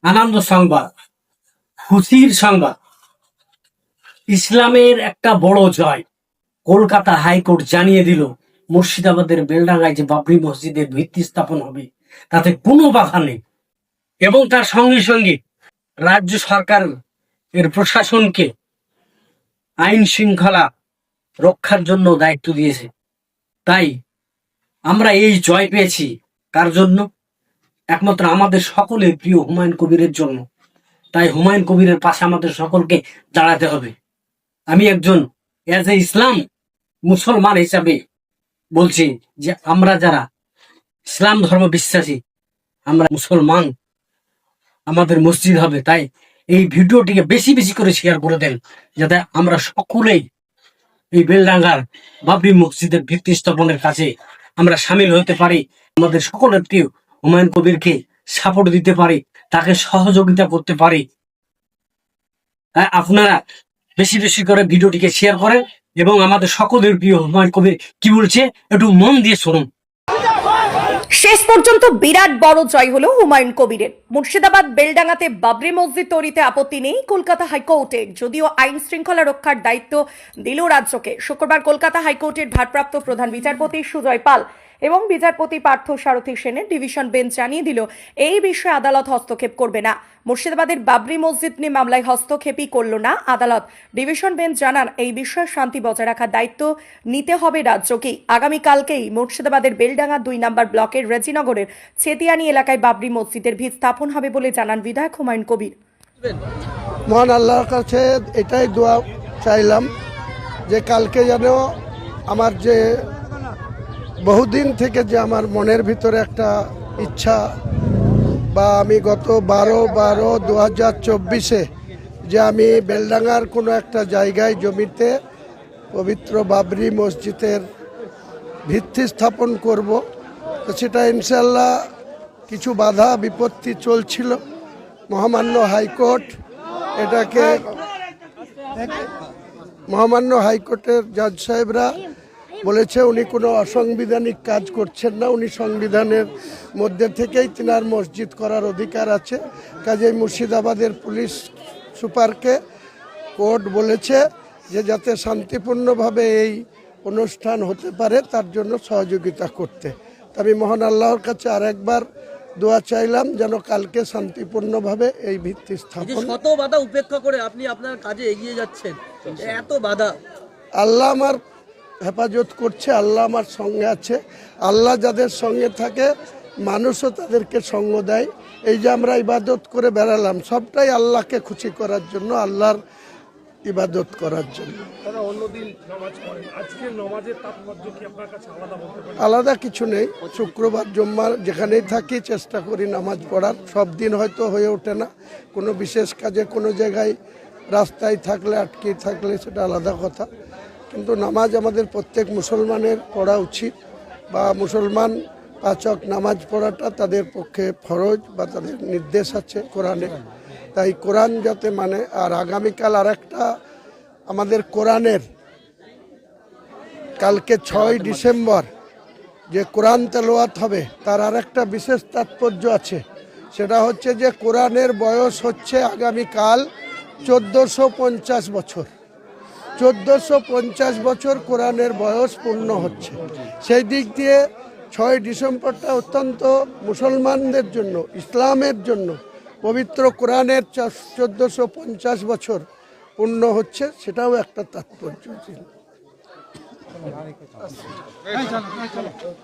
আনন্দ সংবাদ, খুশির সংবাদ। ইসলামের একটা বড় জয়। কলকাতা হাইকোর্ট জানিয়ে দিল মুর্শিদাবাদের বেলডাঙ্গায় যে বাবরি মসজিদের ভিত্তি স্থাপন হবে তাতে কোনো বাধা নেই, এবং তার সঙ্গে সঙ্গে রাজ্য সরকার এর প্রশাসনকে আইন শৃঙ্খলা রক্ষার জন্য দায়িত্ব দিয়েছে। তাই আমরা এই জয় পেয়েছি কার জন্য? একমাত্র আমাদের সকলের প্রিয় হুমায়ুন কবিরের জন্য। তাই হুমায়ুন কবিরের পাশে আমাদের সকলকে দাঁড়াতে হবে। আমি একজন এজ এ ইসলাম মুসলমান হিসাবে বলছি যে আমরা যারা ইসলাম ধর্ম বিশ্বাসী, আমরা মুসলমান, আমাদের মসজিদ হবে। তাই এই ভিডিওটিকে বেশি বেশি করে শেয়ার করে দেন, যাতে আমরা সকলেই এই বেলডাঙ্গার বাবরি মসজিদের ভিত্তি স্থাপনের কাছে আমরা সামিল হতে পারি, আমাদের সকলের প্রিয় হুমায়ুন কবিরকে সাপোর্ট দিতে পারি, তাকে সহযোগিতা করতে পারি। তাই আপনারা বেশি বেশি করে ভিডিওটিকে শেয়ার করেন এবং আমাদের সকলের প্রিয় হুমায়ুন কবির কি বলছে একটু মন দিয়ে শুনুন। শেষ পর্যন্ত বিরাট বড় জয় হলো হুমায়ুন কবিরের। মুর্শিদাবাদ বেলডাঙ্গাতে বাবরি মসজিদ তৈরিতে আপত্তি নেই কলকাতা হাইকোর্টে, যদিও আইন শৃঙ্খলা রক্ষার দায়িত্ব দিল রাজ্যকে। শুক্রবার কলকাতা হাইকোর্টের ভারপ্রাপ্ত প্রধান বিচারপতি সুজয় পাল এবং বিচারপতি পার্থ সারথী সেনের ডিভিশন বেঞ্চ জানিয়ে দিল এই বিষয়ে আদালত হস্তক্ষেপ করবে না। মুর্শিদাবাদের বাবরি মসজিদ নিয়ে মামলায় হস্তক্ষেপই করল না আদালত। ডিভিশন বেঞ্চ জানান এই বিষয়ে শান্তি বজায় রাখার দায়িত্ব নিতে হবে রাজ্যকেই। আগামীকালকেই মুর্শিদাবাদের বেলডাঙ্গা 2 নম্বর ব্লকের রেজিনগরের ছেতিয়ানি এলাকায় বাবরি মসজিদের ভিত স্থাপন হবে বলে জানান বিধায়ক হুমায়ুন কবির। মহান আল্লাহর কাছে এটাই দোয়া চাইলাম যে কালকে যেন আমার যে বহুদিন থেকে যে আমার মনের ভিতরে একটা ইচ্ছা, বা আমি গত 12/12/2024 যে আমি বেলডাঙ্গার কোনো একটা জায়গায় জমিতে পবিত্র বাবরি মসজিদের ভিত্তি স্থাপন করব, তো সেটা ইনশাল্লাহ কিছু বাধা বিপত্তি চলছিল। মহামান্য হাইকোর্টের জাজ সাহেবরা বলেছে উনি কোনো অসাংবিধানিক কাজ করছেন না, উনি সংবিধানের মধ্যে থেকেই তিনার মসজিদ করার অধিকার আছে। কাজেই মুর্শিদাবাদের পুলিশ সুপারকে কোর্ট বলেছে যে যাতে শান্তিপূর্ণভাবে এই অনুষ্ঠান হতে পারে তার জন্য সহযোগিতা করতে। আমি মহান আল্লাহর কাছে আরেকবার দোয়া চাইলাম যেন কালকে শান্তিপূর্ণভাবে এই ভিত্তি স্থাপন। শত বাধা উপেক্ষা করে আপনি আপনার কাজে এগিয়ে যাচ্ছেন, এত বাধা। আল্লাহ আমার হেফাজত করছে, আল্লাহ আমার সঙ্গে আছে। আল্লাহ যাদের সঙ্গে থাকে মানুষও তাদেরকে সঙ্গ দেয়। এই যে আমরা ইবাদত করে বেড়ালাম সবটাই আল্লাহকে খুশি করার জন্য, আল্লাহর ইবাদত করার জন্য। আলাদা কিছু নেই। শুক্রবার জুম্মার যেখানেই থাকি চেষ্টা করি নামাজ পড়ার। সব দিন হয়তো হয়ে ওঠে না, কোনো বিশেষ কাজে কোনো জায়গায় রাস্তায় থাকলে আটকে থাকলে সেটা আলাদা কথা, কিন্তু নামাজ আমাদের প্রত্যেক মুসলমানের পড়া উচিত, বা মুসলমান 5 ওয়াক্ত নামাজ পড়াটা তাদের পক্ষে ফরজ বা তাদের নির্দেশ আছে কোরআনে। তাই কোরআন যাতে মানে। আর আগামীকাল আরেকটা আমাদের কোরআনের কালকে 6 ডিসেম্বর যে কোরআন তেলাওয়াত হবে তার আরেকটা বিশেষ তাৎপর্য আছে। সেটা হচ্ছে যে কোরআনের বয়স হচ্ছে আগামীকাল 1450 বছর। 1450 বছর কোরআনের বয়স পূর্ণ হচ্ছে। সেই দিক দিয়ে 6 ডিসেম্বরটা অত্যন্ত মুসলমানদের জন্য, ইসলামের জন্য পবিত্র কোরআনের 1450 বছর পূর্ণ হচ্ছে, সেটাও একটা তাৎপর্য ছিল।